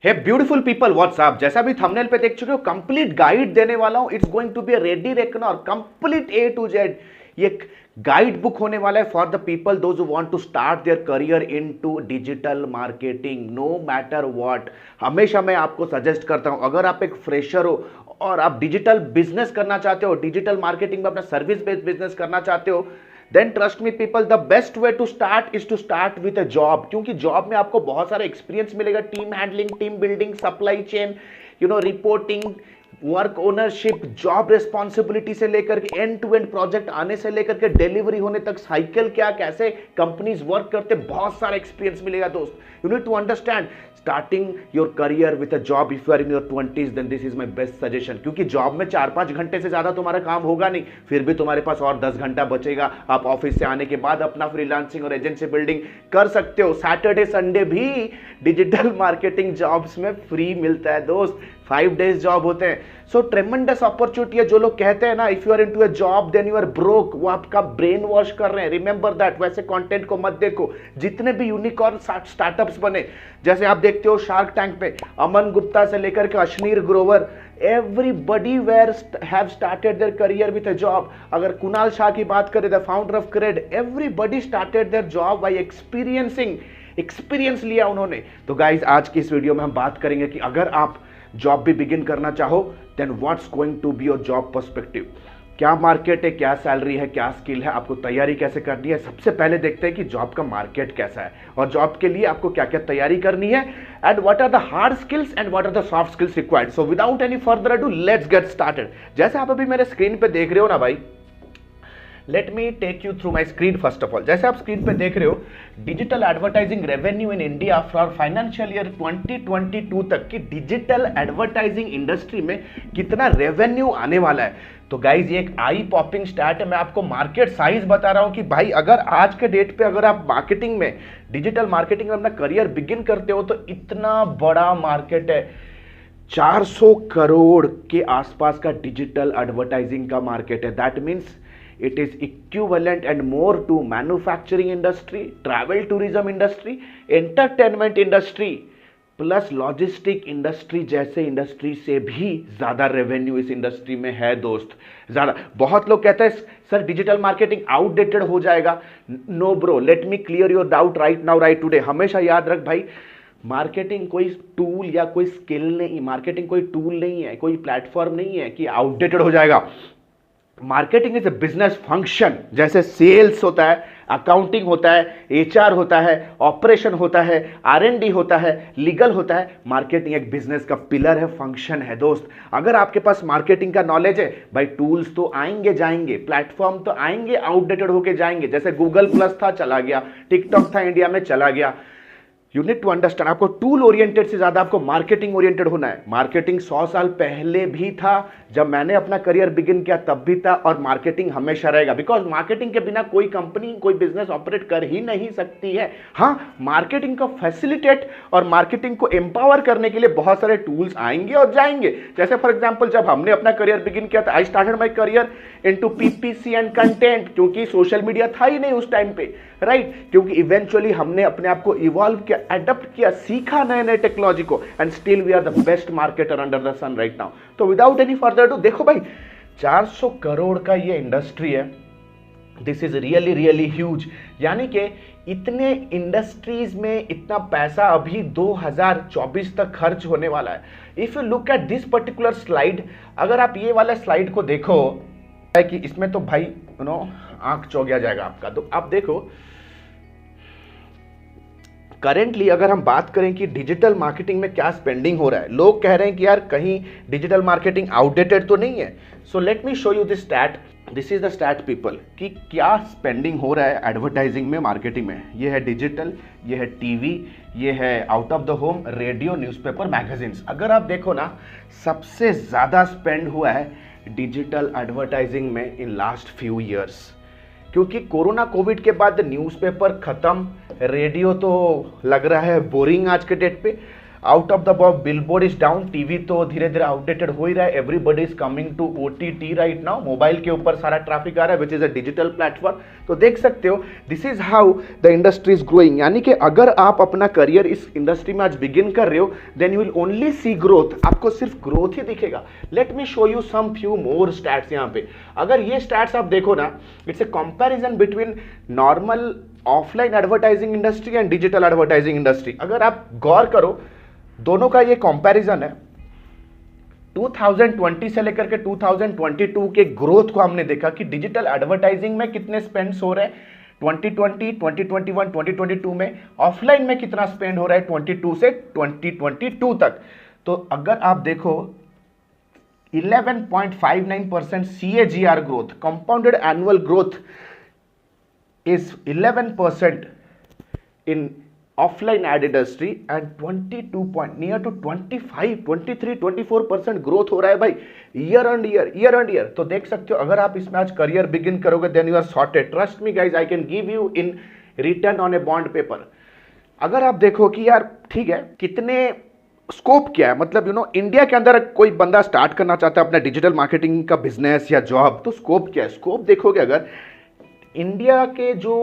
हे beautiful people WhatsApp, जैसा भी thumbnail पे देख चुके हो कंप्लीट गाइड देने वाला हूं। It's going to be ready reckoner complete A to Z. ये गाइड बुक होने वाला है for the people those who want to start their career into digital marketing no matter what. हमेशा मैं आपको सजेस्ट करता हूं, अगर आप एक फ्रेशर हो और आप डिजिटल बिजनेस करना चाहते हो, डिजिटल मार्केटिंग में अपना सर्विस बेस्ड बिजनेस करना चाहते हो, then trust me people the best way to start is to start with a job. क्योंकि जॉब में आपको बहुत सारा एक्सपीरियंस मिलेगा, team handling, team building, supply chain, reporting, work ownership, job responsibility से लेकर के एंड टू एंड प्रोजेक्ट आने से लेकर के डिलीवरी होने तक साइकिल क्या, कैसे कंपनीज वर्क करते, बहुत सारा एक्सपीरियंस मिलेगा दोस्त। You need to understand starting your career with a job if you are in your 20s, then this is my best suggestion. क्योंकि जॉब में 4-5 घंटे से ज्यादा तुम्हारा काम होगा नहीं, फिर भी तुम्हारे पास और 10 घंटा बचेगा। आप ऑफिस से आने के बाद अपना फ्रीलांसिंग और एजेंसी बिल्डिंग कर सकते हो। सैटरडे संडे भी डिजिटल मार्केटिंग जॉब्स में फ्री मिलता है दोस्त, 5 डेज जॉब होते हैं। सो ट्रेमेंडस अपॉर्चुनिटी है। जो लोग कहते हैं ना if you are into a job then you are broke, वो आपका ब्रेन वॉश कर रहे हैं। Remember that. वैसे कंटेंट को मत देखो। जितने भी यूनिकॉर्न स्टार्टअप्स बने, जैसे आप देखते हो शार्क टैंक पे अमन गुप्ता से लेकर के Ashneer Grover, everybody were have started their career with a job. अगर कुणाल शाह की बात करें, the founder of Cred, everybody started their job by experiencing. Experience लिया उन्होंने। तो गाइज आज की इस वीडियो में हम बात करेंगे कि अगर आप जॉब भी बिगिन करना चाहो then what's going to be your job perspective. क्या मार्केट है, क्या सैलरी है, क्या स्किल है, आपको तैयारी कैसे करनी है। सबसे पहले देखते हैं कि जॉब का मार्केट कैसा है और जॉब के लिए आपको क्या क्या तैयारी करनी है and what are the hard skills and what are the soft skills required. So without any further ado let's get started. जैसे आप अभी मेरे स्क्रीन पे देख रहे हो ना भाई, let me take you through my screen. First of all, जैसे आप स्क्रीन पे देख रहे हो, digital advertising revenue in India for financial year 2022 तक की डिजिटल एडवर्टाइजिंग इंडस्ट्री में कितना रेवेन्यू आने वाला है। तो गाइज ये एक आई पॉपिंग स्टैट है। मैं आपको मार्केट साइज बता रहा हूं कि भाई अगर आज के डेट पे अगर आप मार्केटिंग में, डिजिटल मार्केटिंग में अपना करियर बिगिन करते हो तो इतना बड़ा मार्केट है। 400 करोड़ के आसपास का डिजिटल एडवर्टाइजिंग का मार्केट है। That means it is equivalent and more to manufacturing industry, travel tourism industry, entertainment industry plus logistic industry जैसे इंडस्ट्री से भी ज्यादा रेवेन्यू इस इंडस्ट्री में है दोस्त, ज्यादा। बहुत लोग कहते हैं सर डिजिटल मार्केटिंग आउटडेटेड हो जाएगा। No bro, let me clear your doubt right now right today. हमेशा याद रख भाई, मार्केटिंग कोई टूल या कोई स्किल नहीं, मार्केटिंग कोई टूल नहीं है, कोई प्लेटफॉर्म नहीं है कि आउटडेटेड हो जाएगा। Marketing is a business function. जैसे सेल्स होता है, अकाउंटिंग होता है, एचआर होता है, ऑपरेशन होता है, आरएनडी होता है, लीगल होता है, मार्केटिंग एक बिजनेस का पिलर है, फंक्शन है दोस्त। अगर आपके पास मार्केटिंग का नॉलेज है भाई, टूल्स तो आएंगे जाएंगे, प्लेटफॉर्म तो आएंगे आउटडेटेड होके जाएंगे। जैसे गूगल प्लस था, चला गया, टिकटॉक था, इंडिया में चला गया। यू नीड टू अंडरस्टैंड, आपको टूल ओरिएंटेड से ज्यादा आपको मार्केटिंग ओरिएंटेड होना है। मार्केटिंग 100 साल पहले भी था, जब मैंने अपना करियर बिगिन किया तब भी था, और मार्केटिंग हमेशा रहेगा। बिकॉज मार्केटिंग के बिना कोई कंपनी, कोई बिजनेस ऑपरेट कर ही नहीं सकती है। हाँ, मार्केटिंग को फैसिलिटेट और मार्केटिंग को एम्पावर करने के लिए बहुत सारे टूल्स आएंगे और जाएंगे। जैसे फॉर एग्जाम्पल, जब हमने अपना करियर बिगिन किया था, I started my career into PPC and content, क्योंकि सोशल मीडिया था ही नहीं उस टाइम पे, राइट। क्योंकि इवेंचुअली हमने अपने आप को इवॉल्व किया, एडप्ट किया, सीखा नए नए टेक्नोलॉजी को, and still we are the best marketer under the sun right now. तो विदाउट एनी फर्दर डू, देखो भाई 400 करोड़ का ये इंडस्ट्री है। This is really really huge. यानी कि इतने इंडस्ट्रीज में इतना पैसा अभी 2024 तक खर्च होने वाला है। If you look at this particular slide, अगर आप ये वाला स्लाइड को देखो है कि इसमें तो भाई आंख चौंधिया जाएगा आपका। तो आप देखो करेंटली अगर हम बात करें कि डिजिटल मार्केटिंग में क्या स्पेंडिंग हो रहा है, लोग कह रहे हैं कि यार कहीं डिजिटल मार्केटिंग आउटडेटेड तो नहीं है। So let me show you this stat. This is the stat people कि क्या स्पेंडिंग हो रहा है एडवर्टाइजिंग में, मार्केटिंग में। ये है डिजिटल, ये है टीवी, ये है out of the home, radio, newspaper, magazines. अगर आप देखो ना, सबसे ज्यादा स्पेंड हुआ है डिजिटल एडवर्टाइजिंग में इन लास्ट फ्यू ईयर्स। क्योंकि कोरोना कोविड के बाद न्यूज़पेपर खत्म, रेडियो तो लग रहा है बोरिंग आज के डेट पे। Out of the box billboard is down, TV तो धीरे धीरे आउटडेटेड हो ही रहा है, everybody is coming to OTT right now, mobile के ऊपर सारा ट्रैफिक आ रहा है which is a digital platform. तो देख सकते हो this is how the industry is growing, यानी कि अगर आप अपना करियर इस इंडस्ट्री में आज बिगिन कर रहे हो then you will only see growth, आपको सिर्फ ग्रोथ ही दिखेगा। Let me show you some few more stats. यहाँ पे अगर ये स्टैट्स आप देखो ना, it's a comparison between normal offline advertising industry and digital advertising industry. अगर आप गौर करो दोनों का ये कंपैरिजन है, 2020 से लेकर के 2022 के ग्रोथ को हमने देखा कि डिजिटल एडवर्टाइजिंग में कितने स्पेंड्स हो रहे हैं 2020, 2021, 2022 में, ऑफलाइन में कितना स्पेंड हो रहा है 22 से 2022 तक। तो अगर आप देखो 11.59% CAGR growth, compounded annual growth is 11% in offline ad industry and 22 point near to 25, 23, 24% growth हो रहा है भाई ईयर ऑन ईयर। तो देख सकते हो अगर आप इसमें आज करियर बिगिन करोगे then you are sorted. Trust me guys, I can give you in return on a bond paper. अगर आप देखो कि यार ठीक है कितने स्कोप क्या है, मतलब यू नो इंडिया के अंदर कोई बंदा स्टार्ट करना चाहता है अपना डिजिटल मार्केटिंग का बिजनेस या जॉब, तो स्कोप क्या है? स्कोप देखोगे अगर इंडिया के जो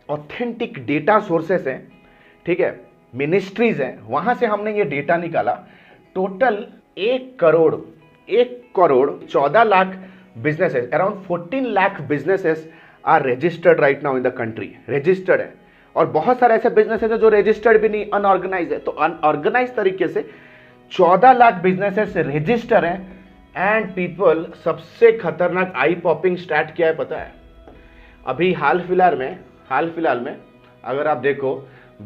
ऑथेंटिक डेटा सोर्सेस हैं, ठीक है, मिनिस्ट्रीज हैं, वहां से हमने ये डेटा निकाला। Total 1 crore 14 lakh businesses, around 14 lakh businesses are registered right now in the country, registered है। और बहुत सारे ऐसे बिजनेसेस है जो रजिस्टर्ड भी नहीं, अनऑर्गेनाइज है। तो अनऑर्गेनाइज तरीके से 14 लाख बिजनेसेस रजिस्टर हैं एंड पीपल, सबसे खतरनाक आई पॉपिंग स्टैट क्या है पता है? अभी हाल फिलहाल में अगर आप देखो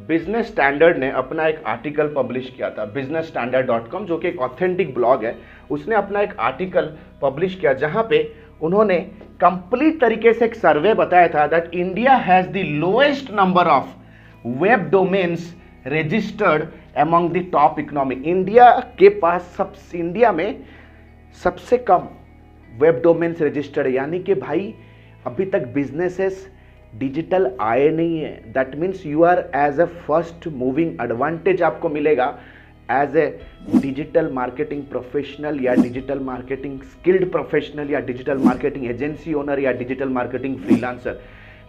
बिजनेस स्टैंडर्ड ने अपना एक आर्टिकल पब्लिश किया था, businessstandard.com जो कि एक ऑथेंटिक ब्लॉग है, उसने अपना एक आर्टिकल पब्लिश किया जहां पे उन्होंने कंप्लीट तरीके से एक सर्वे बताया था that India has the lowest number of web domains registered among the top economy. India के पास इंडिया में सबसे कम वेब डोमेन्स रजिस्टर्ड है, यानी कि भाई अभी तक बिजनेसेस डिजिटल आए नहीं है। That means you are as a first moving advantage आपको मिलेगा as a digital marketing professional या डिजिटल मार्केटिंग स्किल्ड प्रोफेशनल या डिजिटल मार्केटिंग एजेंसी ओनर या डिजिटल मार्केटिंग फ्रीलांसर,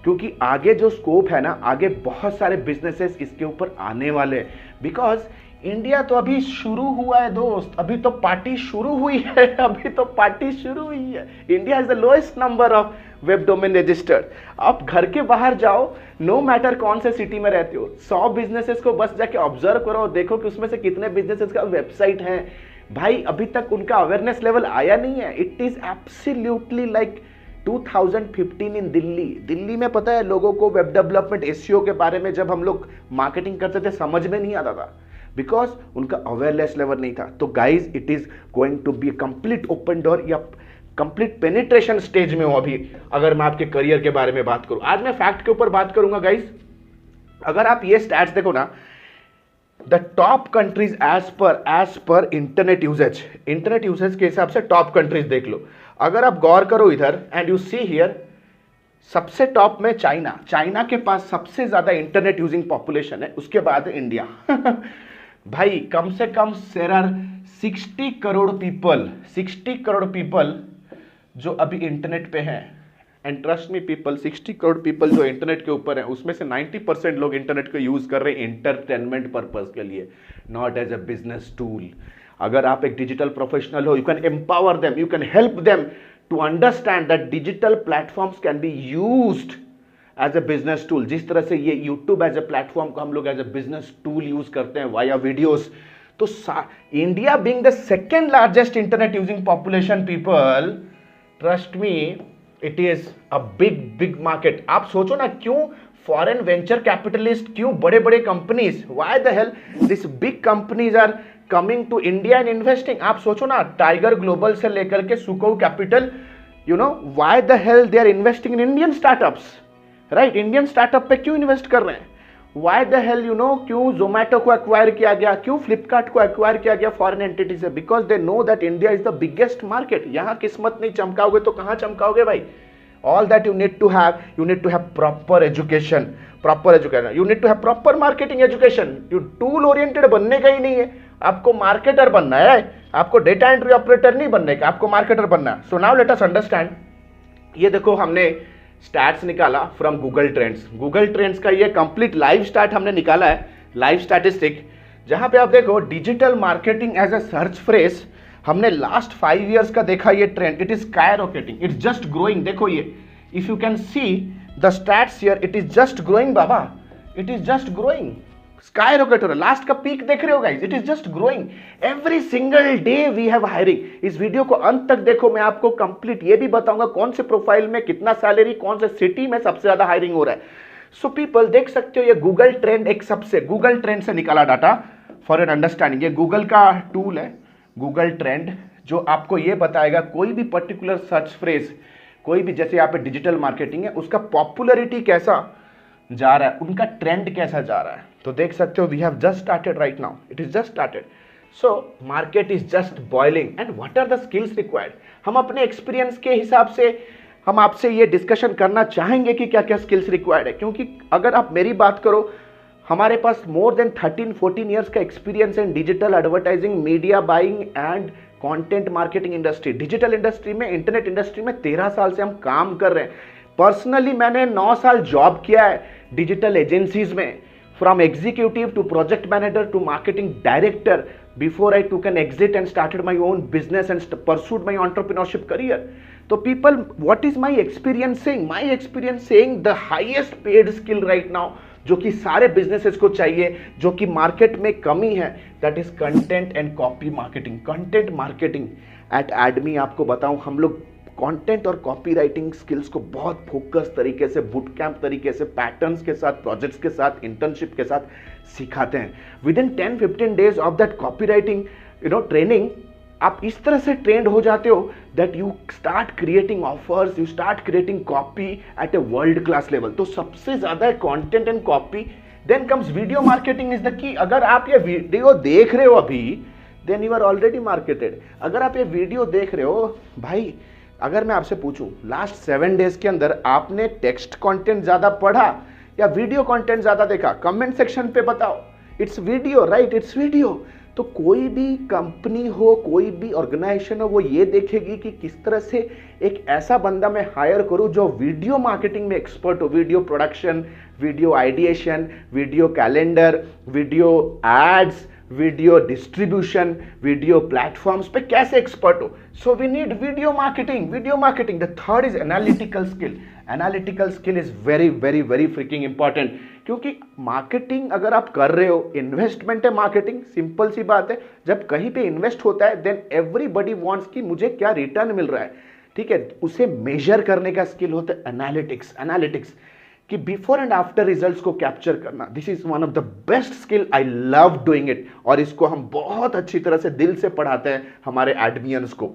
क्योंकि आगे जो स्कोप है ना, आगे बहुत सारे बिजनेसेस इसके ऊपर आने वाले हैं। बिकॉज इंडिया तो अभी शुरू हुआ है दोस्त, अभी तो पार्टी शुरू हुई है, India is the lowest number of web domain registered. आप घर के बाहर जाओ, नो मैटर कौन से सिटी में रहते हो, 100 बिजनेसेस को बस जाके ऑब्जर्व करो, देखो कि उसमें से कितने बिजनेसेस का वेबसाइट है। भाई अभी तक उनका अवेयरनेस लेवल आया नहीं है। इट इज एब्सोल्युटली लाइक 2015 इन दिल्ली में पता है लोगों को वेब डेवलपमेंट एसईओ के बारे में जब हम लोग मार्केटिंग करते थे समझ में नहीं आता था, बिकॉज उनका अवेयरनेस लेवल नहीं था। तो guys it is going to be complete open door या कंप्लीट पेनिट्रेशन स्टेज में हो अभी। अगर मैं आपके करियर के बारे में बात करूं, आज मैं फैक्ट के ऊपर बात करूंगा गाइज। अगर आप ये स्टैट्स देखो ना, the top countries as per internet usage के हिसाब से टॉप कंट्रीज देख लो। अगर आप गौर करो इधर एंड यू सी हियर, सबसे टॉप में चाइना के पास सबसे ज्यादा इंटरनेट यूजिंग पॉपुलेशन है, उसके बाद इंडिया। भाई कम से कम देयर आर 60 करोड़ पीपल जो अभी इंटरनेट पे हैं। And trust me people, 60 crore people जो इंटरनेट के ऊपर हैं, उसमें से 90% लोग इंटरनेट को यूज कर रहे हैं एंटरटेनमेंट पर्पस के लिए, not as a business tool. अगर आप एक डिजिटल प्रोफेशनल हो, you can empower them, you can help them to understand that digital platforms can be used as a business tool. जिस तरह से ये यूट्यूब एज अ प्लेटफॉर्म को हम लोग as a business tool use करते हैं वाया वीडियोस, तो India being the second largest internet using population people, trust me it is a big market. आप सोचो ना, क्यों फॉरेन वेंचर कैपिटलिस्ट, क्यों बड़े बड़े companies, why the hell this big companies are coming to India and investing. आप सोचो ना, टाइगर ग्लोबल से लेकर के Sequoia Capital, you know why the hell they are investing in Indian startups, right? Indian startup पे क्यों invest कर रहे हैं? Why the hell, you know, क्यों जोमैटो को एक्वायर किया गया, क्यों फ्लिपकार्ट को एक्वायर किया गया फॉरेन एंटिटी से? Because they know that India is the biggest market. यहां किस्मत नहीं चमकाओगे तो कहां चमकाओगे भाई? All that you need to have proper education, you need to have proper marketing education. You tool oriented बनने का ही नहीं है, आपको मार्केटर बनना है, आपको डेटा एंट्री ऑपरेटर नहीं बनने का, आपको मार्केटर बनना है. So now let us understand. ये देखो हमने स्टैट्स निकाला फ्रॉम गूगल ट्रेंड्स का ये कंप्लीट लाइव स्टार्ट हमने निकाला है, लाइव स्टैटिस्टिक, जहां पे आप देखो digital marketing as a search phrase हमने लास्ट 5 इयर्स का देखा ये trend. It is skyrocketing, it's just growing. देखो ये, if you can see the stats here, it is just growing बाबा, it is just growing, skyrocket हो रहा है. लास्ट का पीक देख रहे हो guys, it is just growing. Every single day we have hiring. इस वीडियो को अंत तक देखो, मैं आपको कंप्लीट ये भी बताऊंगा कौन से प्रोफाइल में कितना सैलरी, कौन से सिटी में सबसे ज्यादा हायरिंग हो रहा है. सो पीपल देख सकते हो ये गूगल ट्रेंड, एक सबसे गूगल ट्रेंड से निकाला डाटा फॉर एन अंडरस्टैंडिंग. ये गूगल का टूल है गूगल ट्रेंड, जो आपको ये बताएगा कोई भी पर्टिकुलर सर्च फ्रेज, कोई भी, जैसे यहाँ पे डिजिटल मार्केटिंग है, उसका पॉपुलरिटी कैसा जा रहा है, उनका ट्रेंड कैसा जा रहा है. तो देख सकते हो we have just started right now, it is just started. So market is just boiling. And what are the skills required. हम अपने एक्सपीरियंस के हिसाब से हम आपसे ये डिस्कशन करना चाहेंगे कि क्या क्या स्किल्स रिक्वायर्ड है, क्योंकि अगर आप मेरी बात करो, हमारे पास मोर देन 13-14 ईयर्स का experience in digital advertising, media buying and content marketing industry. Digital industry में, इंटरनेट इंडस्ट्री में 13 साल से हम काम कर रहे हैं. पर्सनली मैंने 9 साल जॉब किया है डिजिटल एजेंसीज में, from executive to project manager to marketing director, before I took an exit and started my own business and pursued my entrepreneurship career. तो people, what is my experience saying? My experience saying the highest paid skill right now, जो कि सारे businesses को चाहिए, जो कि market में कमी है, that is content and copy marketing. Content marketing at एडमी, आपको बताऊं, हम लोग कंटेंट और कॉपी राइटिंग स्किल्स को बहुत फोकस तरीके से, बुट कैंप तरीके से, पैटर्न्स के साथ, प्रोजेक्ट्स के साथ, इंटर्नशिप के साथ सिखाते हैं. Within 10-15 days of that copy writing training, आप इस तरह से ट्रेंड हो जाते हो that you start creating offers, you start creating copy at a world class level. तो सबसे ज्यादा content and copy. Then comes video marketing is the key. अगर आप ये वीडियो देख रहे हो अभी, then you are already marketed. अगर आप ये वीडियो देख रहे हो भाई, अगर मैं आपसे पूछूं लास्ट 7 डेज के अंदर आपने टेक्स्ट कंटेंट ज्यादा पढ़ा या वीडियो कंटेंट ज्यादा देखा, कमेंट सेक्शन पे बताओ. It's video, right, it's video. तो कोई भी कंपनी हो, कोई भी ऑर्गेनाइजेशन हो, वो ये देखेगी कि किस तरह से एक ऐसा बंदा मैं हायर करूं जो वीडियो मार्केटिंग में एक्सपर्ट हो, video production, video ideation, video calendar, video ads, video distribution, video platforms पे कैसे एक्सपर्ट हो. So we need video marketing. The third is analytical skill. Analytical skill is very very very freaking important, क्योंकि marketing अगर आप कर रहे हो, investment है मार्केटिंग, सिंपल सी बात है. जब कहीं पे इन्वेस्ट होता है, देन एवरीबडी वांट्स कि मुझे क्या रिटर्न मिल रहा है, ठीक है. उसे मेजर करने का स्किल होता है एनालिटिक्स, कि बिफोर एंड आफ्टर रिजल्ट्स को कैप्चर करना. This is one of the best skill, I love doing it, और इसको हम बहुत अच्छी तरह से दिल से पढ़ाते हैं हमारे एडमियंस को.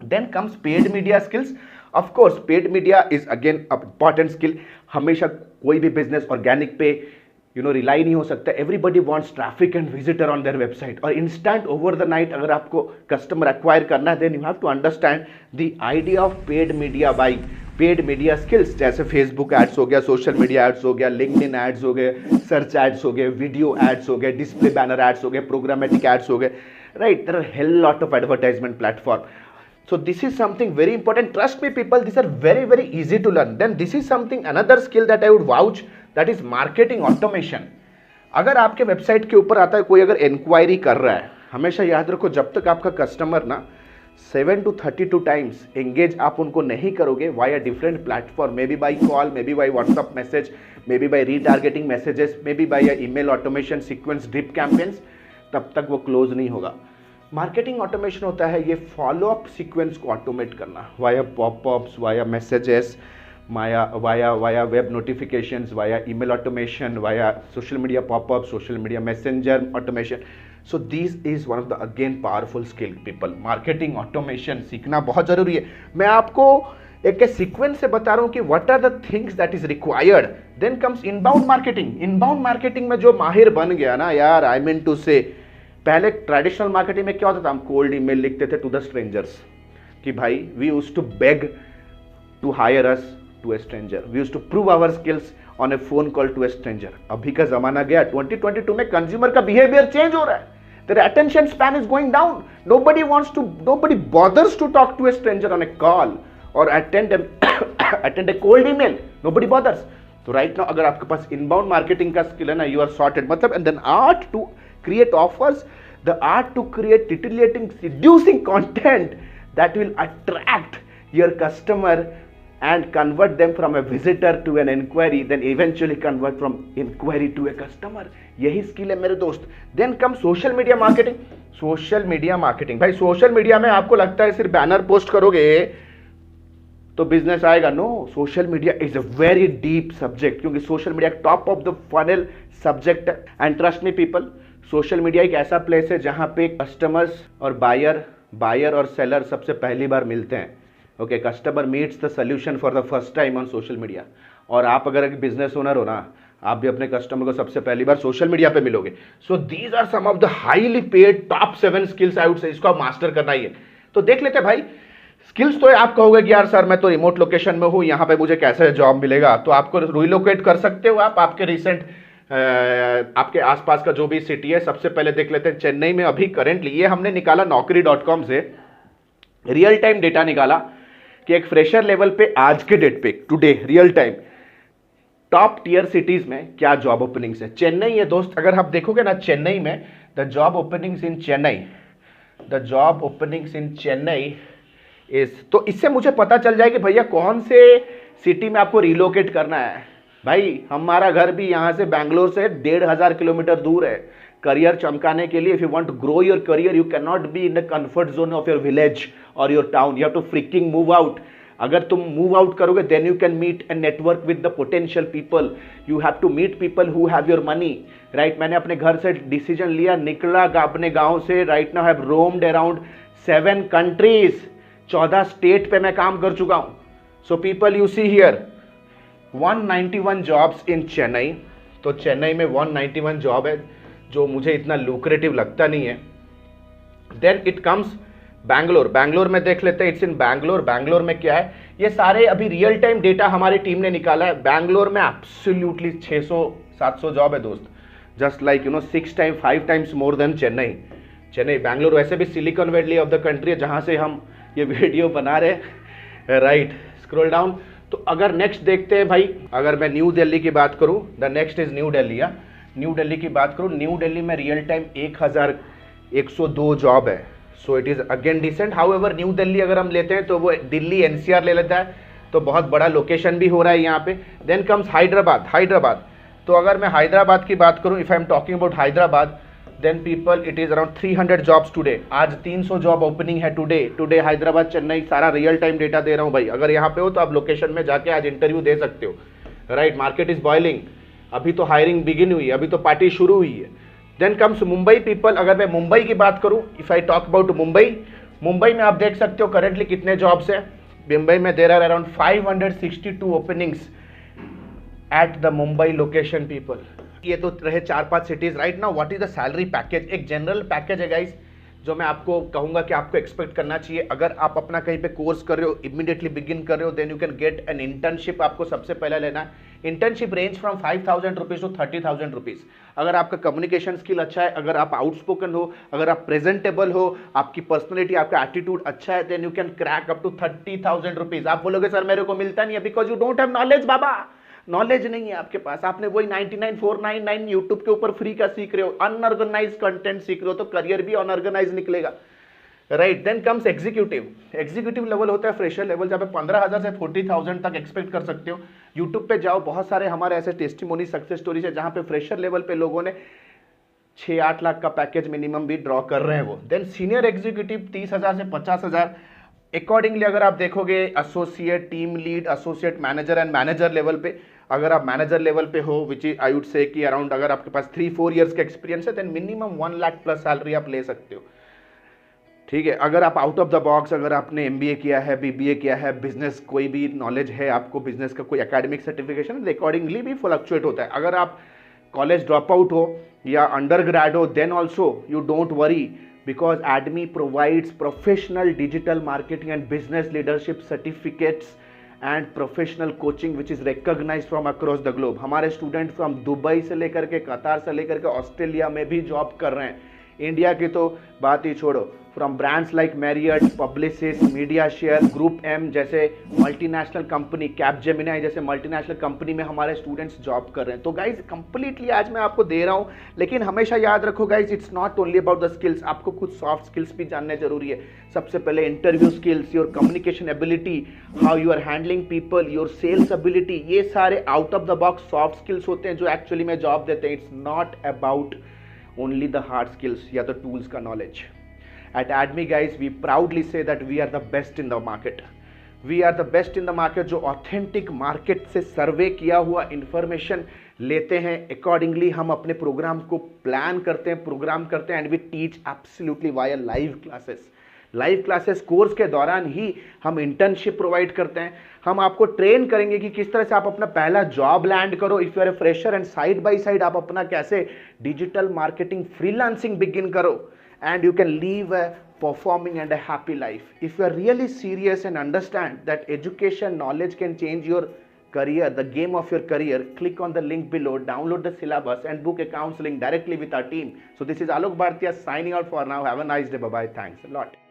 Then comes paid media skills. Of course paid media is again important skill. हमेशा कोई भी बिजनेस ऑर्गेनिक पे रिलाई नहीं हो सकता. Everybody wants traffic and visitor on their website, और इंस्टेंट ओवर द नाइट अगर आपको कस्टमर एक्वायर करना है, then you have to understand the idea of paid media buying. Paid media skills जैसे फेसबुक एड्स हो गया, सोशल मीडिया एड्स हो गया, लिंक्डइन एड्स हो गए, सर्च एड्स हो गए, वीडियो एड्स हो गए, डिस्प्ले बैनर एड्स हो गए, प्रोग्रामेटिक एड्स हो गए, right. There are hell lot of advertisement platform. So this is something very important. Trust me people, these are very very easy to learn. Then this is something, another skill that I would vouch, that is marketing automation. अगर आपके website के ऊपर आता है कोई अगर inquiry कर रहा है, हमेशा याद रखो जब तक आपका कस्टमर ना 7 to 32 टाइम्स एंगेज आप उनको नहीं करोगे via different platform, maybe by call, maybe by WhatsApp message, maybe by retargeting messages, maybe by email automation, sequence drip campaigns, तब तक वो क्लोज नहीं होगा. मार्केटिंग ऑटोमेशन होता है ये फॉलो अप सीक्वेंस को automate करना via popups, via messages, via web notifications, via email automation, via social media popup, social media messenger automation. So this is one of the again powerful skill people. Marketing automation सीखना बहुत जरूरी है. मैं आपको एक sequence से बता रहा हूं कि what are the things that is required. Then comes inbound marketing. Inbound marketing में जो माहिर बन गया ना यार, आई मीन टू से, पहले ट्रेडिशनल मार्केटिंग में क्या होता था, हम कोल्ड ईमेल लिखते थे टू द स्ट्रेंजर्स कि भाई we used to beg to hire us to a stranger. We used to prove our skills on a phone call to a stranger. अभी का जमाना गया, 2022 में कंज्यूमर का बिहेवियर चेंज हो रहा है. Their attention span is going down. Nobody bothers to talk to a stranger on a call or attend a cold email. Nobody bothers. तो right now अगर आपके पास inbound marketing का skill है ना, you are sorted. मतलब and then art to create offers, the art to create titillating, seducing content that will attract your customer and convert them from a visitor to an inquiry, then eventually convert from inquiry to a customer. यही skill है मेरे दोस्त. Then come social media marketing. Social media marketing भाई, social media में आपको लगता है सिर्फ बैनर पोस्ट करोगे तो बिजनेस आएगा? No, social media is a very deep subject, क्योंकि social media top of the funnel subject है. And trust me people, social media एक ऐसा प्लेस है जहां पे कस्टमर्स और बायर और सेलर सबसे पहली बार मिलते हैं. Okay, customer meets the solution for the first time on social media. और आप अगर एक बिजनेस ओनर हो ना, आप भी अपने कस्टमर को सबसे पहली बार सोशल मीडिया पे मिलोगे. So these are some of the highly paid top 7 skills I would say, इसको आप मास्टर करना ही है. तो देख लेते हैं भाई, स्किल्स तो आप कहोगे कि यार सर मैं तो रिमोट लोकेशन में हूं, यहाँ पे मुझे कैसे जॉब मिलेगा? तो आपको रिलोकेट कर सकते हो आप आपके रिसेंट आपके आसपास का जो भी सिटी है. सबसे पहले देख लेते हैं चेन्नई में अभी करेंटली, ये हमने निकाला naukri.com से रियल टाइम डेटा निकाला कि एक फ्रेशर लेवल पे आज के डेट पे today real time top tier cities में क्या जॉब ओपनिंग्स है. चेन्नई है दोस्त, अगर आप देखोगे ना चेन्नई में the job openings in Chennai is, तो इससे मुझे पता चल जाए कि भैया कौन से सिटी में आपको रिलोकेट करना है. भाई हमारा घर भी यहाँ से बैंगलोर से 1500 किलोमीटर दूर है. करियर चमकाने के लिए, if you want to grow your career, you can not be in the comfort zone of your village or your town. You have to freaking move out. अगर तुम मूव आउट करोगे then you can meet and network with the potential people. You have to meet people who have your money. Right, मैंने अपने घर से decision लिया, निकला अपने गांव से. Right now have roamed around 7 countries, 14 state पे मैं काम कर चुका हूं. So people you see here 191 jobs in Chennai. तो चेन्नई में 191 जॉब है जो मुझे इतना लुक्रेटिव लगता नहीं है. देन इट कम्स बैंगलोर में देख लेते हैं. इट्स इन बैंगलोर में क्या है, ये सारे अभी रियल टाइम डेटा हमारी टीम ने निकाला है. बैंगलोर में एब्सोल्युटली 600-700 जॉब है दोस्त. Just like 5 times more than Chennai. Bangalore वैसे भी silicon valley of the country है जहां से हम ये वीडियो बना रहे हैं. Right, scroll down. तो अगर नेक्स्ट देखते हैं भाई, अगर मैं न्यू दिल्ली की बात करूं, the next is new Delhi. New Delhi की बात करूं, न्यू दिल्ली में रियल टाइम 1102 जॉब है. So it is again decent. However New Delhi अगर हम लेते हैं तो वो दिल्ली एनसीआर ले लेता है, तो बहुत बड़ा लोकेशन भी हो रहा है यहाँ पे. Then comes Hyderabad. तो अगर मैं हैदराबाद की बात करूं, if I am talking about Hyderabad, then people it is around 300 jobs today. आज 300 जॉब ओपनिंग है टुडे. हैदराबाद, चेन्नई, सारा रियल टाइम डेटा दे रहा हूँ भाई. अगर यहाँ पे हो तो आप लोकेशन में जाके आज इंटरव्यू दे सकते हो. Right, market is boiling. अभी तो हायरिंग बिगिन हुई है, अभी तो पार्टी शुरू हुई है. Then comes Mumbai people. अगर मैं मुंबई की बात करूं, if I talk about Mumbai में आप देख सकते हो करेंटली कितने जॉब्स है. मुंबई में there are around 562 openings at the Mumbai location people. ये तो रहे 4-5 cities. Right now what is the salary package, एक जनरल पैकेज है गाइस जो मैं आपको कहूंगा कि आपको एक्सपेक्ट करना चाहिए. अगर आप अपना कहीं पे कोर्स कर रहे हो, इमीडिएटली बिगिन कर रहे हो, then you can get an internship. आपको सबसे पहले लेना है internship. Range from 5,000 rupees to 30,000 rupees. अगर आपका कम्युनिकेशन स्किल अच्छा है, अगर आप आउटस्पोकन हो, अगर आप प्रेजेंटेबल हो, आपकी पर्सनैलिटी, आपका एटीट्यूड अच्छा है, then you can crack up to 30,000 rupees. आप बोलोगे सर मेरे को मिलता नहीं है, because you don't have knowledge. बाबा नॉलेज नहीं है आपके पास, आपने वही 99,499 यूट्यूब के ऊपर फ्री का सीख रहे हो, अनऑर्गेनाइज कंटेंट सीख रहे हो, तो करियर भी अनऑर्गेनाइज निकलेगा. Right, then comes executive level होता है फ्रेशर लेवल, जहाँ पे 15,000 से 40,000 तक एक्सपेक्ट कर सकते हो. यूट्यूब पे जाओ, बहुत सारे हमारे ऐसे टेस्टिमोनी सक्सेस स्टोरीज है जहाँ पे फ्रेशर लेवल पे लोगों ने 6-8 लाख का पैकेज मिनिमम भी ड्रॉ कर रहे हैं वो. देन सीनियर एग्जीक्यूटिव 30,000 से 50,000. अकॉर्डिंगली अगर आप देखोगे associate, team lead, associate manager and manager level पे, अगर आप मैनेजर लेवल पे हो, विच आई वुड से कि अराउंड, अगर आपके पास 3-4 ईयर्स का एक्सपीरियंस है, then minimum 1 lakh plus salary आप ले सकते हो. ठीक है, अगर आप आउट ऑफ द बॉक्स, अगर आपने MBA किया है, BBA किया है, बिजनेस कोई भी नॉलेज है आपको, बिजनेस का कोई एकेडमिक सर्टिफिकेशन, अकॉर्डिंगली भी फ्लक्चुएट होता है. अगर आप कॉलेज ड्रॉप आउट हो या अंडर ग्रेड हो, then also you don't worry, because ADMI provides professional digital marketing and business leadership certificates and professional coaching which is recognised from across the globe. हमारे student from Dubai से लेकर के, कतार से लेकर के, ऑस्ट्रेलिया में भी जॉब कर रहे हैं। इंडिया की तो बात ही छोड़ो, from brands like Marriott, Publicis, media share, Group M जैसे मल्टीनेशनल कंपनी, कैपजेमिनी जैसे मल्टीनेशनल कंपनी में हमारे स्टूडेंट्स जॉब कर रहे हैं। तो गाइज कंप्लीटली आज मैं आपको दे रहा हूं, लेकिन हमेशा याद रखो guys, it's not only about the skills, आपको कुछ सॉफ्ट स्किल्स भी जानने जरूरी है। सबसे पहले interview skills, your communication ability, how you are handling people, your sales ability, ये सारे out of the box soft skills होते हैं जो एक्चुअली में जॉब देते हैं। It's not about only the hard skills या तो tools का knowledge. At ADMI guys, we proudly say that we are the best in the market. We are the best in the market जो authentic market से सर्वे किया हुआ information लेते हैं, accordingly हम अपने प्रोग्राम को प्लान करते हैं, प्रोग्राम करते हैं, and we teach absolutely via live classes. Live classes course के दौरान ही हम इंटर्नशिप प्रोवाइड करते हैं। हम आपको ट्रेन करेंगे कि किस तरह से आप अपना पहला जॉब लैंड करो if you are a fresher, and side by side आप अपना कैसे डिजिटल मार्केटिंग फ्रीलांसिंग बिगिन करो, and you can leave a performing and a happy life. If you are really serious and understand that education knowledge can change your career, the game of your career, click on the link below, download the syllabus and book a counseling directly with our team. So this is Alok Bhartia signing out for now. Have a nice day. Bye bye. Thanks a lot.